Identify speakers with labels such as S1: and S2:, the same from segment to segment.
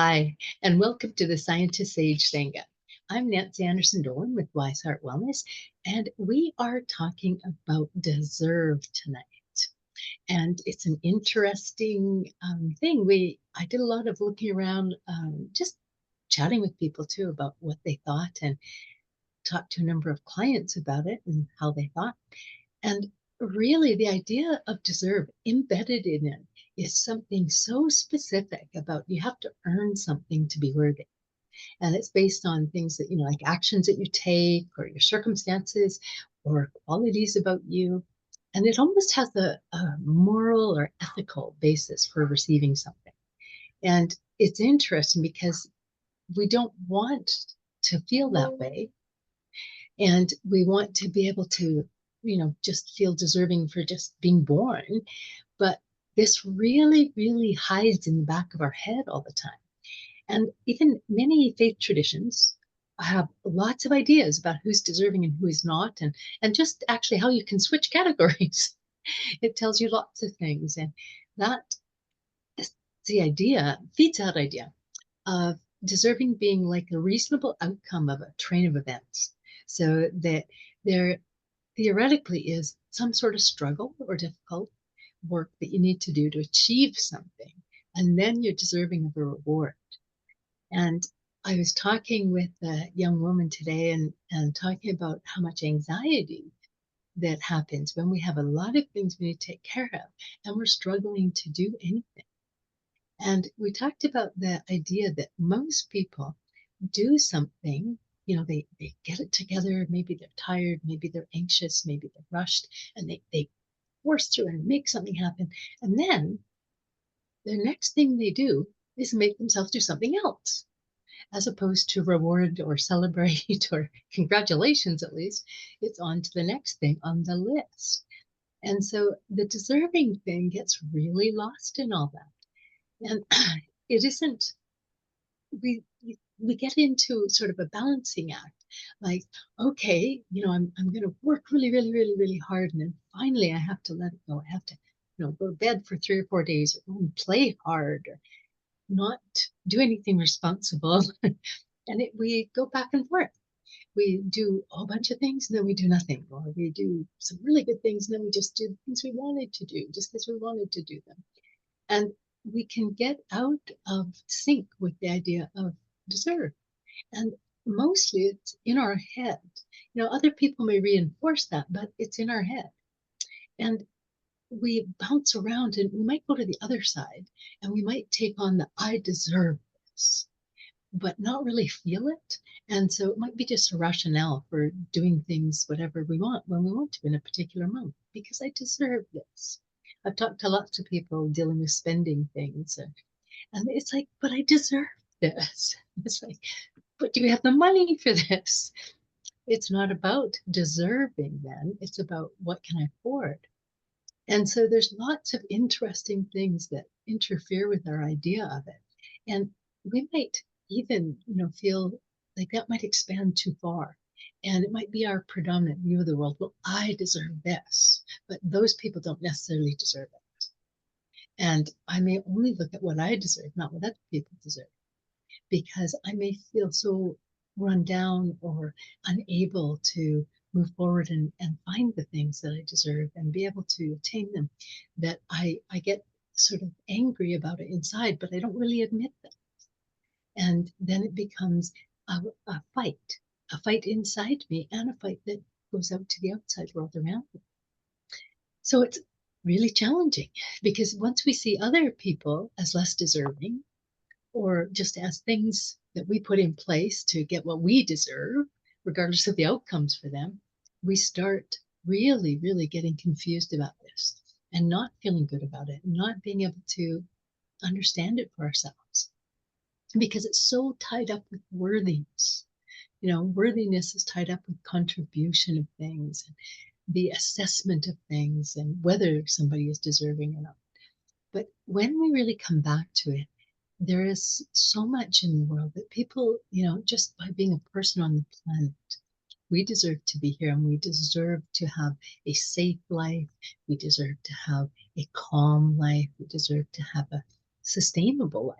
S1: Hi, and welcome to the Scientist Sage Sangha. I'm Nancy Anderson Dolan with Wise Heart Wellness, and we are talking about deserve tonight. And it's an interesting thing. I did a lot of looking around, just chatting with people too about what they thought, and talked to a number of clients about it and how they thought. And really, the idea of deserve embedded in it is something so specific about you have to earn something to be worthy. And it's based on things that, like actions that you take or your circumstances or qualities about you. And it almost has a moral or ethical basis for receiving something. And it's interesting because we don't want to feel that way. And we want to be able to, just feel deserving for just being born. But this really, really hides in the back of our head all the time. And even many faith traditions have lots of ideas about who's deserving and who is not, and just actually how you can switch categories. It tells you lots of things. And that is the idea, feeds that idea of deserving being like a reasonable outcome of a train of events. So that there theoretically is some sort of struggle or difficult work that you need to do to achieve something. And then you're deserving of a reward. And I was talking with a young woman today and talking about how much anxiety that happens when we have a lot of things we need to take care of and we're struggling to do anything. And we talked about the idea that most people do something, they get it together. Maybe they're tired, maybe they're anxious, maybe they're rushed, and they force through and make something happen. And then the next thing they do is make themselves do something else, as opposed to reward or celebrate or congratulations, at least. It's on to the next thing on the list. And so the deserving thing gets really lost in all that. And it isn't, we, we get into sort of a balancing act. Like, okay, I'm going to work really, really, really, really hard. And then finally I have to let it go. I have to, go to bed for 3 or 4 days or go and play hard or not do anything responsible. We go back and forth. We do a whole bunch of things and then we do nothing, or we do some really good things and then we just do the things we wanted to do just because we wanted to do them. And we can get out of sync with the idea of deserve. And mostly it's in our head. Other people may reinforce that, but it's in our head. And we bounce around and we might go to the other side and we might take on the I deserve this, but not really feel it. And so it might be just a rationale for doing things, whatever we want, when we want to in a particular moment, because I deserve this. I've talked to lots of people dealing with spending things, and it's like, but I deserve this. It's like, but do we have the money for this? It's not about deserving then, it's about what can I afford? And so there's lots of interesting things that interfere with our idea of it. And we might even, feel like that might expand too far. And it might be our predominant view of the world. Well, I deserve this, but those people don't necessarily deserve it. And I may only look at what I deserve, not what other people deserve, because I may feel so run down or unable to move forward and find the things that I deserve and be able to attain them, that I get sort of angry about it inside, but I don't really admit that. And then it becomes a fight inside me and a fight that goes out to the outside world around me. So it's really challenging because once we see other people as less deserving, or just as things that we put in place to get what we deserve, regardless of the outcomes for them, we start really, really getting confused about this and not feeling good about it, not being able to understand it for ourselves because it's so tied up with worthiness. Worthiness is tied up with contribution of things and the assessment of things and whether somebody is deserving or not. But when we really come back to it, there is so much in the world that people, just by being a person on the planet, we deserve to be here and we deserve to have a safe life. We deserve to have a calm life. We deserve to have a sustainable life.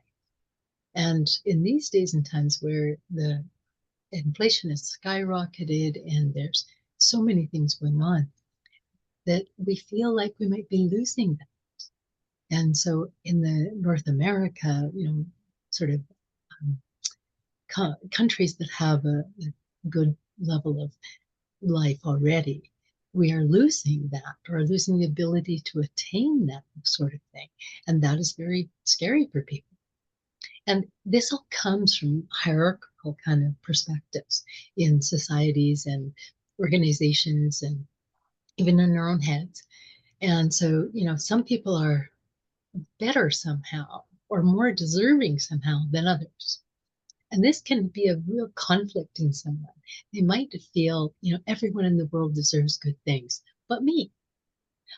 S1: And in these days and times where the inflation has skyrocketed and there's so many things going on, that we feel like we might be losing them. And so in the North America, sort of um, countries that have a good level of life already, we are losing that or losing the ability to attain that sort of thing. And that is very scary for people. And this all comes from hierarchical kind of perspectives in societies and organizations and even in our own heads. And so, some people are better somehow or more deserving somehow than others. And this can be a real conflict in someone. They might feel, everyone in the world deserves good things, but me,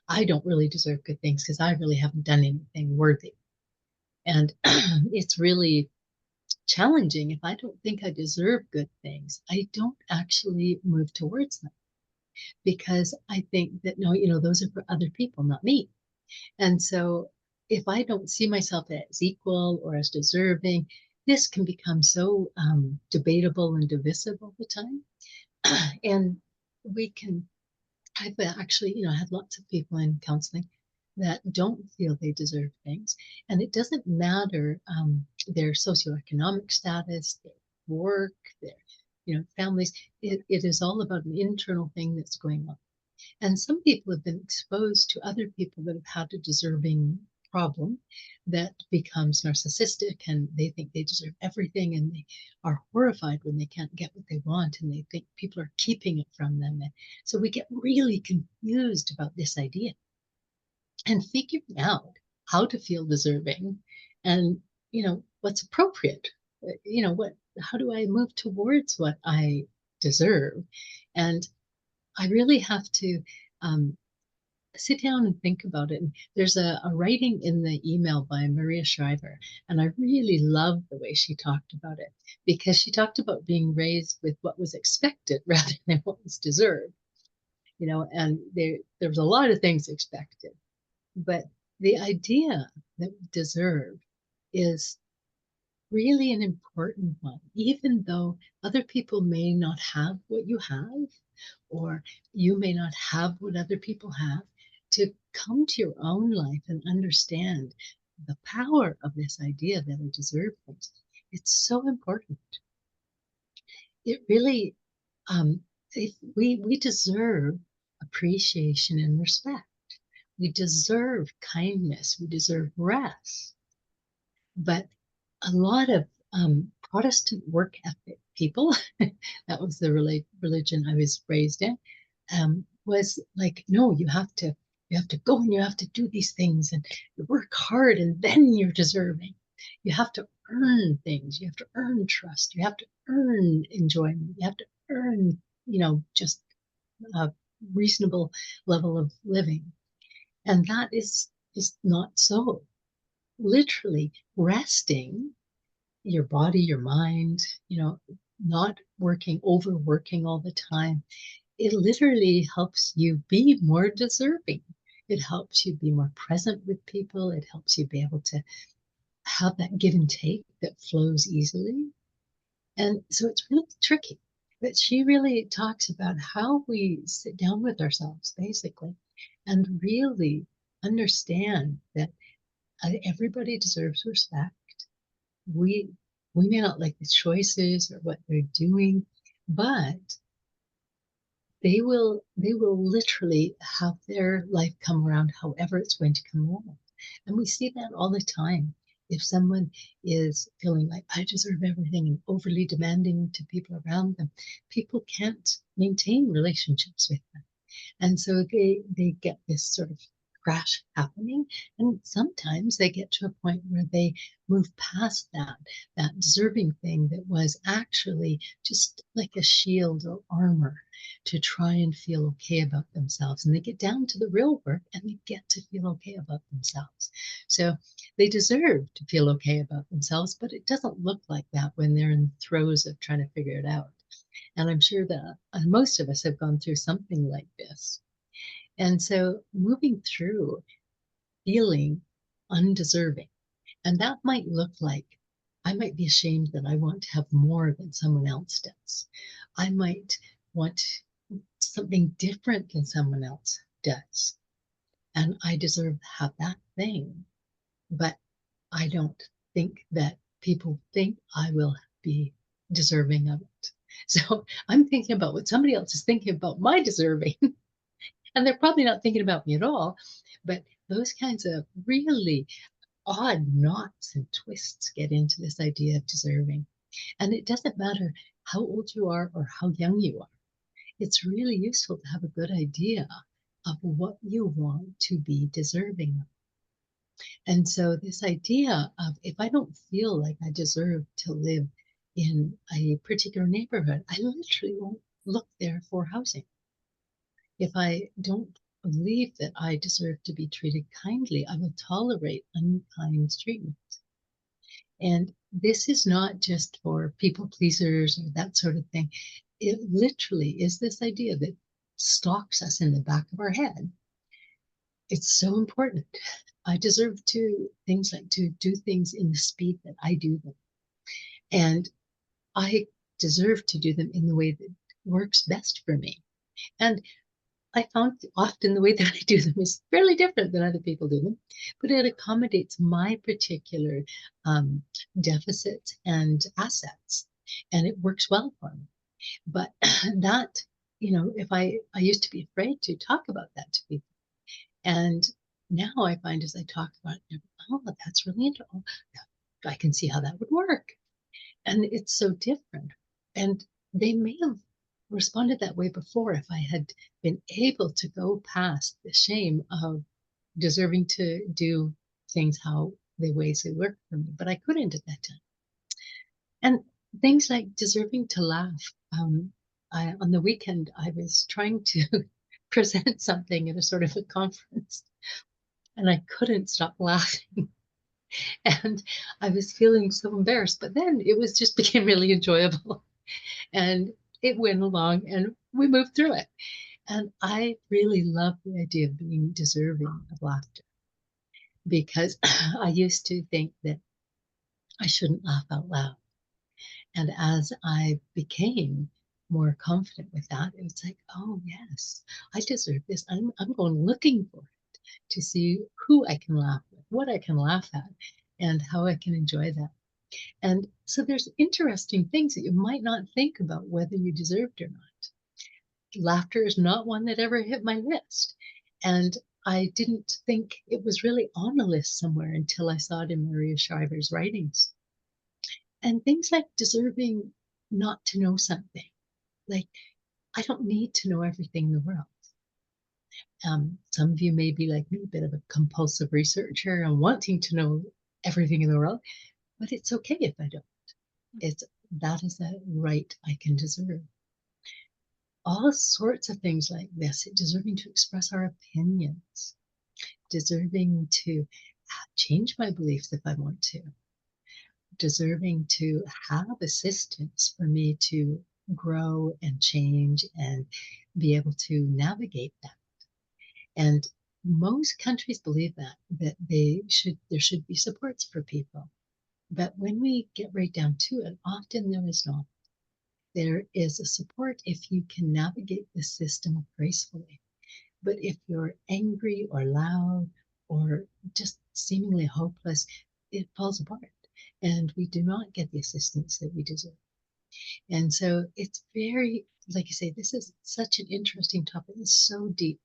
S1: I don't really deserve good things because I really haven't done anything worthy. And it's really challenging. If I don't think I deserve good things, I don't actually move towards them because I think that, no, those are for other people, not me. And so if I don't see myself as equal or as deserving, this can become so debatable and divisive all the time. And we can, I've actually, had lots of people in counseling that don't feel they deserve things. And it doesn't matter their socioeconomic status, their work, their, families. It is all about an internal thing that's going on. And some people have been exposed to other people that have had a deserving problem that becomes narcissistic and they think they deserve everything and they are horrified when they can't get what they want and they think people are keeping it from them. And so we get really confused about this idea and figuring out how to feel deserving and, what's appropriate. How do I move towards what I deserve? And I really have to um, sit down and think about it. And there's a writing in the email by Maria Shriver, and I really love the way she talked about it because she talked about being raised with what was expected rather than what was deserved. And there was a lot of things expected, but the idea that we deserve is really an important one, even though other people may not have what you have, or you may not have what other people have, to come to your own life and understand the power of this idea that I deserve things. It's so important. It really, if we deserve appreciation and respect. We deserve kindness. We deserve rest. But a lot of Protestant work ethic people, that was the religion I was raised in, was like, no, you have to go and you have to do these things and you work hard and then you're deserving. You have to earn things. You have to earn trust. You have to earn enjoyment. You have to earn, just a reasonable level of living. And that is not so. Literally resting your body, your mind, not overworking all the time. It literally helps you be more deserving. It helps you be more present with people. It helps you be able to have that give and take that flows easily. And so it's really tricky. But she really talks about how we sit down with ourselves, basically, and really understand that everybody deserves respect. We may not like the choices or what they're doing, but they will literally have their life come around however it's going to come around. And we see that all the time. If someone is feeling like I deserve everything and overly demanding to people around them, people can't maintain relationships with them. And so they get this sort of crash happening. And sometimes they get to a point where they move past that deserving thing that was actually just like a shield or armor to try and feel okay about themselves. And they get down to the real work and they get to feel okay about themselves. So they deserve to feel okay about themselves, but it doesn't look like that when they're in the throes of trying to figure it out. And I'm sure that most of us have gone through something like this. And so moving through feeling undeserving, and that might look like I might be ashamed that I want to have more than someone else does. I might want something different than someone else does. And I deserve to have that thing. But I don't think that people think I will be deserving of it. So I'm thinking about what somebody else is thinking about my deserving. And they're probably not thinking about me at all. But those kinds of really odd knots and twists get into this idea of deserving. And it doesn't matter how old you are or how young you are. It's really useful to have a good idea of what you want to be deserving of. And so, this idea of if I don't feel like I deserve to live in a particular neighborhood, I literally won't look there for housing. If I don't believe that I deserve to be treated kindly, I will tolerate unkind treatment. And this is not just for people pleasers or that sort of thing. It literally is this idea that stalks us in the back of our head. It's so important. I deserve to things like to do things in the speed that I do them. And I deserve to do them in the way that works best for me. And I found often the way that I do them is fairly different than other people do them, but it accommodates my particular um, deficits and assets, and it works well for me. But that, if I used to be afraid to talk about that to people, and now I find as I talk about it, oh, that's really interesting. I can see how that would work. And it's so different. And they may have responded that way before if I had been able to go past the shame of deserving to do things how the ways they work for me. But I couldn't at that time. And things like deserving to laugh. On the weekend, I was trying to present something at a sort of a conference, and I couldn't stop laughing. And I was feeling so embarrassed, but then it was just became really enjoyable. And it went along and we moved through it. And I really love the idea of being deserving of laughter because I used to think that I shouldn't laugh out loud. And as I became more confident with that, it was like, oh, yes, I deserve this. I'm going looking for it to see who I can laugh with, what I can laugh at, and how I can enjoy that. And so there's interesting things that you might not think about whether you deserved or not. Laughter is not one that ever hit my list. And I didn't think it was really on a list somewhere until I saw it in Maria Shriver's writings. And things like deserving not to know something. Like, I don't need to know everything in the world. Some of you may be like me, a bit of a compulsive researcher and wanting to know everything in the world, but it's okay if I don't. That is a right I can deserve. All sorts of things like this, deserving to express our opinions, deserving to change my beliefs if I want to, deserving to have assistance for me to grow and change and be able to navigate that. And most countries believe that there should be supports for people. But when we get right down to it, often there is not. There is a support if you can navigate the system gracefully. But if you're angry or loud or just seemingly hopeless, it falls apart. And we do not get the assistance that we deserve. And so it's very, like you say, this is such an interesting topic. It's so deep.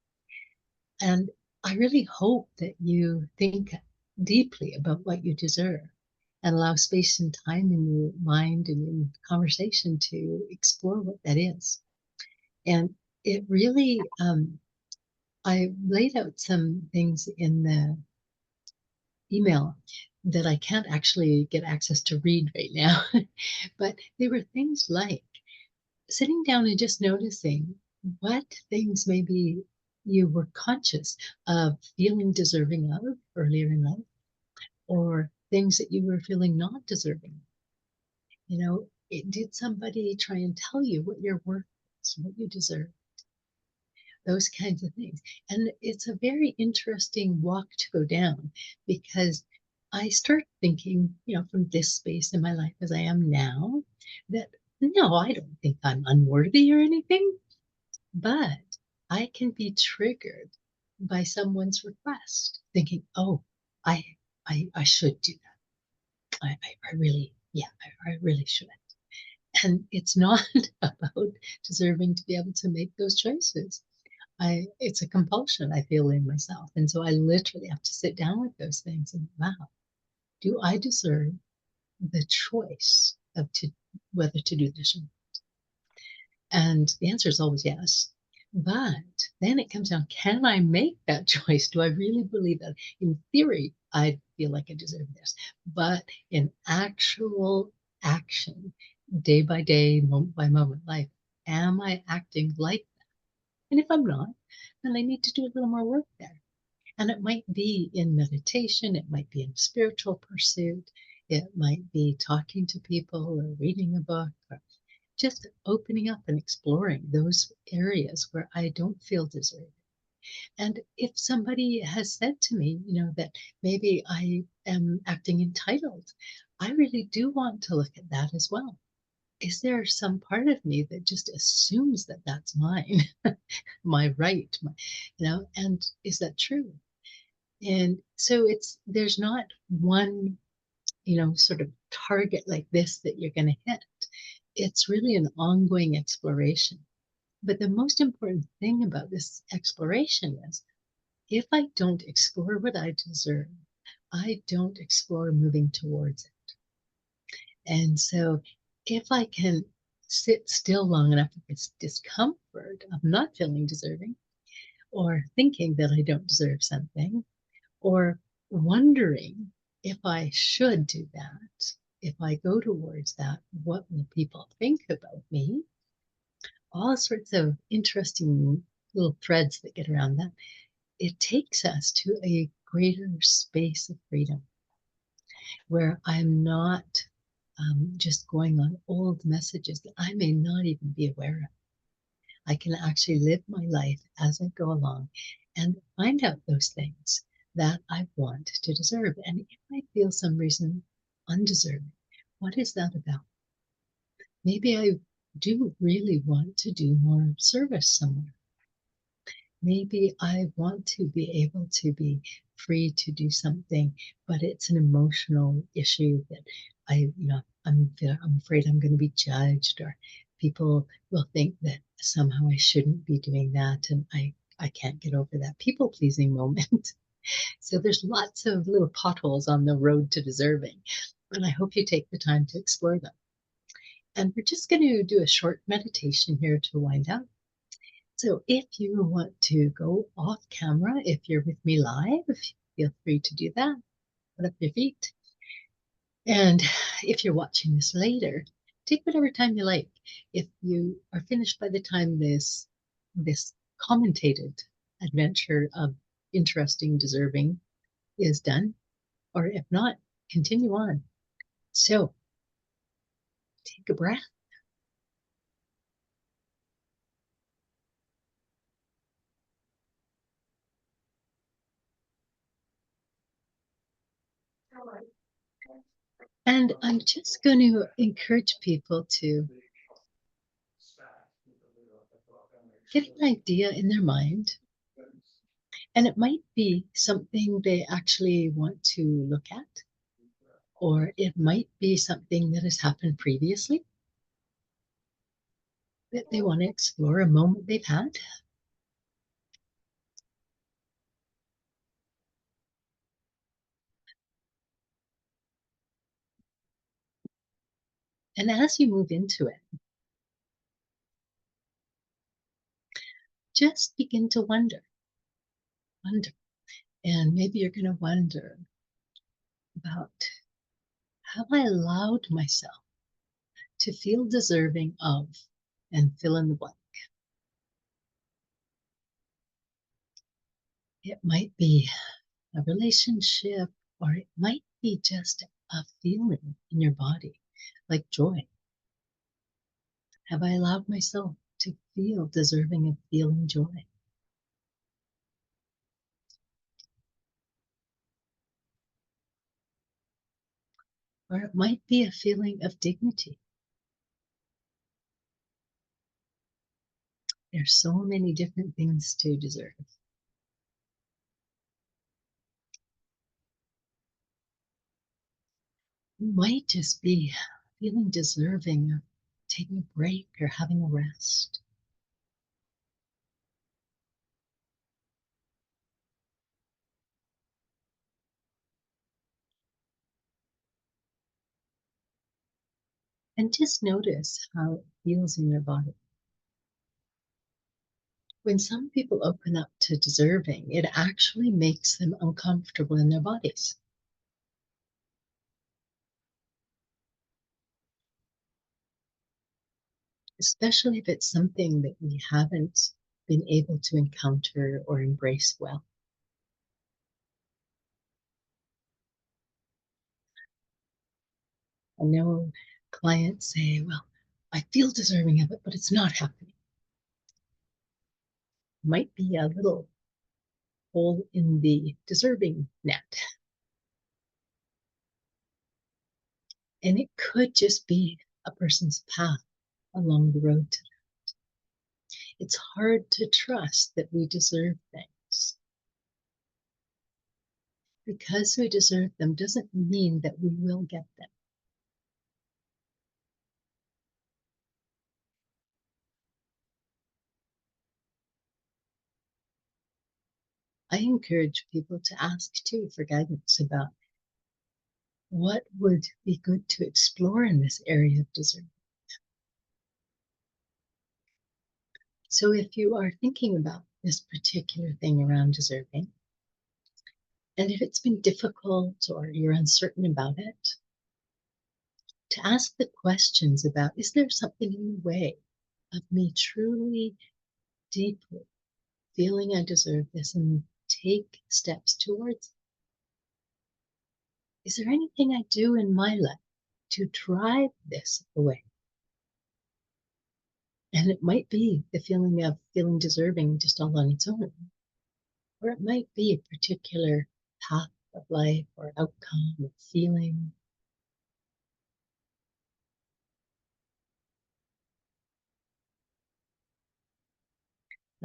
S1: And I really hope that you think deeply about what you deserve and allow space and time in your mind and in conversation to explore what that is. And it really, I laid out some things in the email that I can't actually get access to read right now, but they were things like sitting down and just noticing what things maybe you were conscious of feeling deserving of earlier in life, or things that you were feeling not deserving. Did somebody try and tell you what your worth is, what you deserve? Those kinds of things. And it's a very interesting walk to go down because I start thinking, from this space in my life as I am now, that no, I don't think I'm unworthy or anything, but I can be triggered by someone's request, thinking, "Oh, I I should do that. I really, yeah, I really should." And it's not about deserving to be able to make those choices. It's a compulsion I feel in myself, and so I literally have to sit down with those things and, wow, do I deserve the choice of whether to do this or not? And the answer is always yes. But then it comes down, can I make that choice? Do I really believe that? In theory, I feel like I deserve this. But in actual action, day by day, moment by moment life, am I acting like that? And if I'm not, then I need to do a little more work there. And it might be in meditation, it might be in spiritual pursuit, it might be talking to people or reading a book, or just opening up and exploring those areas where I don't feel deserving. And if somebody has said to me, that maybe I am acting entitled, I really do want to look at that as well. Is there some part of me that just assumes that that's mine, my right, and is that true? And so there's not one, sort of target like this that you're going to hit. It's really an ongoing exploration. But the most important thing about this exploration is if I don't explore what I deserve, I don't explore moving towards it. And so if I can sit still long enough with this discomfort of not feeling deserving or thinking that I don't deserve something, or wondering if I should do that, if I go towards that, what will people think about me? All sorts of interesting little threads that get around that. It takes us to a greater space of freedom where I'm not just going on old messages that I may not even be aware of. I can actually live my life as I go along and find out those things that I want to deserve. And if I feel some reason undeserving, what is that about? Maybe I do really want to do more service somewhere. Maybe I want to be able to be free to do something, but it's an emotional issue that I'm afraid I'm going to be judged, or people will think that somehow I shouldn't be doing that, and I can't get over that people pleasing moment. So there's lots of little potholes on the road to deserving, and I hope you take the time to explore them. And we're just going to do a short meditation here to wind up. So if you want to go off camera, if you're with me live, feel free to do that. Put up your feet. And if you're watching this later, take whatever time you like. If you are finished by the time this commentated adventure of interesting deserving is done, or if not, continue on. So take a breath. And I'm just going to encourage people to get an idea in their mind. And it might be something they actually want to look at, or it might be something that has happened previously that they want to explore, a moment they've had. And as you move into it, just begin to wonder. And maybe you're going to wonder about, have I allowed myself to feel deserving of, and fill in the blank. It might be a relationship, or it might be just a feeling in your body, like joy. Have I allowed myself to feel deserving of feeling joy? or it might be a feeling of dignity. There's so many different things to deserve. You might just be feeling deserving of taking a break or having a rest. And just notice how it feels in your body. When some people open up to deserving, it actually makes them uncomfortable in their bodies, especially if it's something that we haven't been able to encounter or embrace well. I know clients say, well, I feel deserving of it, but it's not happening. Might be a little hole in the deserving net. And it could just be a person's path along the road. It's hard to trust that we deserve things. Because we deserve them doesn't mean that we will get them. I encourage people to ask too for guidance about what would be good to explore in this area of deserving. So if you are thinking about this particular thing around deserving, and if it's been difficult or you're uncertain about it, to ask the questions about, is there something in the way of me truly, deeply feeling I deserve this and take steps towards it? Is there anything I do in my life to drive this away? And it might be the feeling of feeling deserving just all on its own, or it might be a particular path of life or outcome or feeling.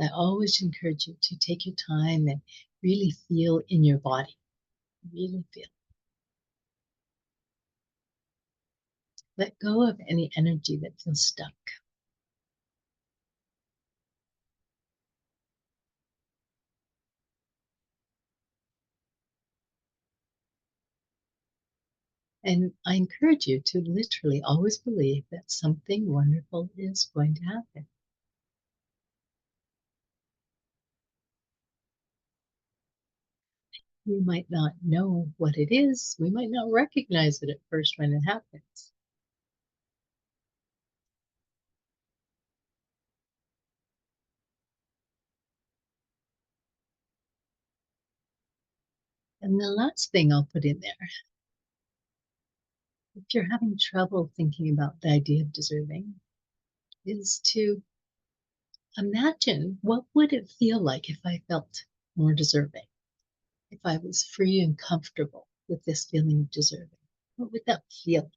S1: I always encourage you to take your time and really feel in your body, really feel. Let go of any energy that feels stuck. And I encourage you to literally always believe that something wonderful is going to happen. We might not know what it is. We might not recognize it at first when it happens. And the last thing I'll put in there, if you're having trouble thinking about the idea of deserving, is to imagine what would it feel like if I felt more deserving, if I was free and comfortable with this feeling of deserving. What would that feel like?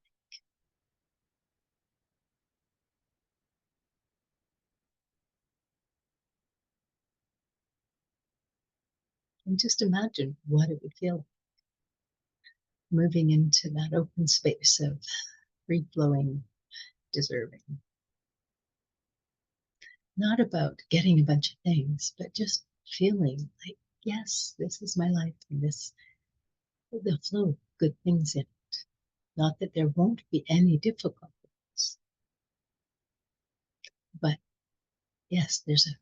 S1: And just imagine what it would feel like moving into that open space of free flowing deserving. Not about getting a bunch of things, but just feeling like, yes, this is my life and this the flow of good things in it. Not that there won't be any difficulties, but yes, there's a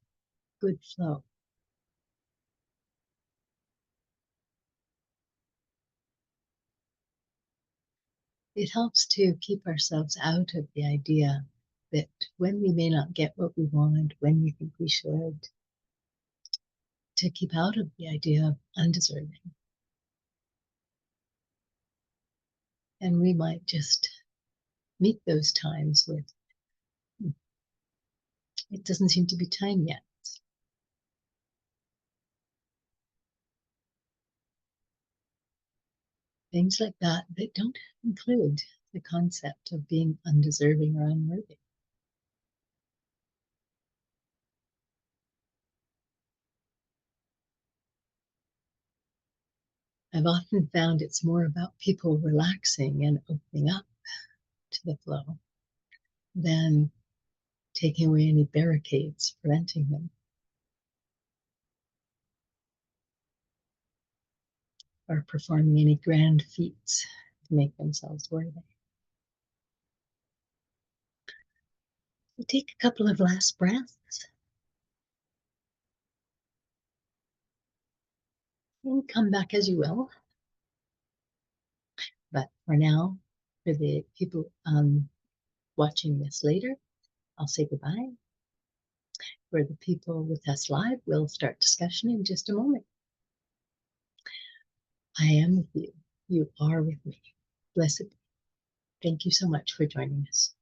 S1: good flow. It helps to keep ourselves out of the idea that when we may not get what we want, when we think we should, to keep out of the idea of undeserving. And we might just meet those times with, "Hmm, it doesn't seem to be time yet." things like that that don't include the concept of being undeserving or unworthy. I've often found it's more about people relaxing and opening up to the flow than taking away any barricades preventing them, or performing any grand feats to make themselves worthy. So take a couple of last breaths and come back as you will. But for now, for the people watching this later, I'll say goodbye. For the people with us live, we'll start discussion in just a moment. I am with you. You are with me. Blessed be. Thank you so much for joining us.